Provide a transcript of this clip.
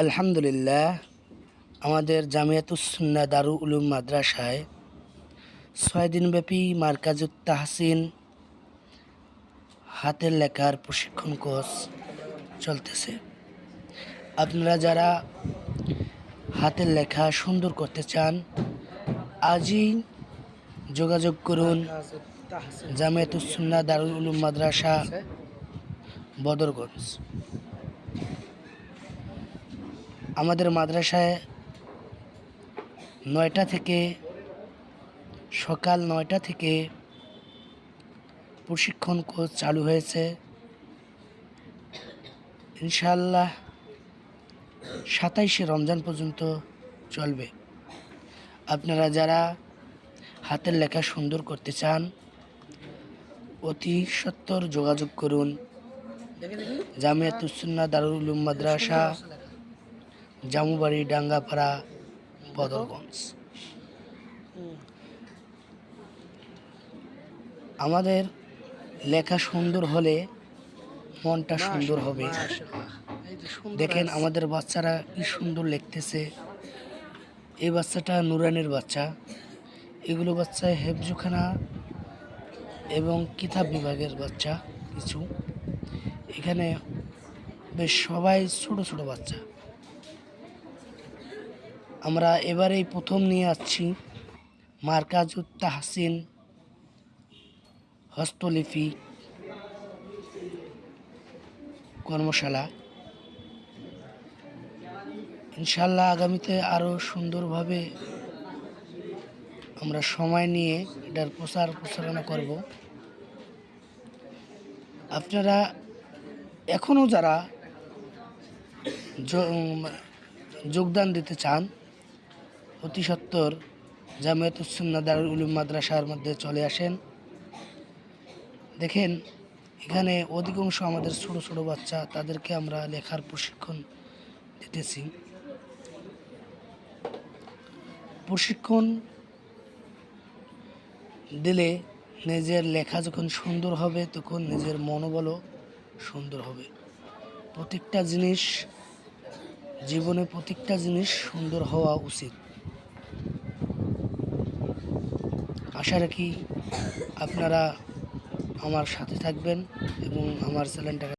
আলহামদুলিল্লাহ, আমাদের জামিয়াতুস সুন্নাহ দারুল উলুম মাদ্রাসায় 6 দিনব্যাপী মারকাজুত তাহসিন হাতের লেখার প্রশিক্ষণ কোর্স চলতেছে। আপনারা যারা হাতের লেখা সুন্দর করতে চান, আজই যোগাযোগ করুন জামিয়াতুস সুন্নাহ দারুল উলুম মাদ্রাসা, বদরগঞ্জ। আমাদের মাদ্রাসায় সকাল 9টা থেকে প্রশিক্ষণ কোর্স চালু হয়েছে। ইনশাআল্লাহ 27শে রমজান পর্যন্ত চলবে। আপনারা যারা হাতের লেখা সুন্দর করতে চান, অতি সত্বর যোগাযোগ করুন জামিয়াতুস সুন্নাহ দারুল উলুম মাদ্রাসা, জামুবাড়ি, ডাঙ্গাপাড়া, বদরগঞ্জ। আমাদের লেখা সুন্দর হলে মনটা সুন্দর হবে। দেখেন আমাদের বাচ্চারা কি সুন্দর লিখতেছে। এই বাচ্চাটা নুরানের বাচ্চা। এগুলো বাচ্চা হেফজুখানা এবং কিতাব বিভাগের বাচ্চা কিছু। এখানে বেশ সবাই ছোট ছোট বাচ্চা। আমরা এবারেই প্রথম নিয়ে আসছি মারকাজুত তাহসিন হস্তলিপি কর্মশালা। ইনশাল্লাহ আগামীতে আরও সুন্দরভাবে আমরা সময় নিয়ে এটার প্রচারণা করব। আপনারা এখনও যারা যোগদান দিতে চান, অতি সত্বর জামিয়াতুস সুন্নাহ দারুল উলুম মাদ্রাসার মধ্যে চলে আসেন। দেখেন এখানে অধিকাংশ আমাদের ছোট ছোট বাচ্চা, তাদেরকে আমরা লেখার প্রশিক্ষণ দিতেছি। প্রশিক্ষণ দিলে নিজের লেখা যখন সুন্দর হবে, তখন নিজের মনোবলও সুন্দর হবে। জীবনে প্রত্যেকটা জিনিস সুন্দর হওয়া উচিত। আশা রাখি আপনারা আমার সাথে থাকবেন এবং আমার চ্যানেলটাকে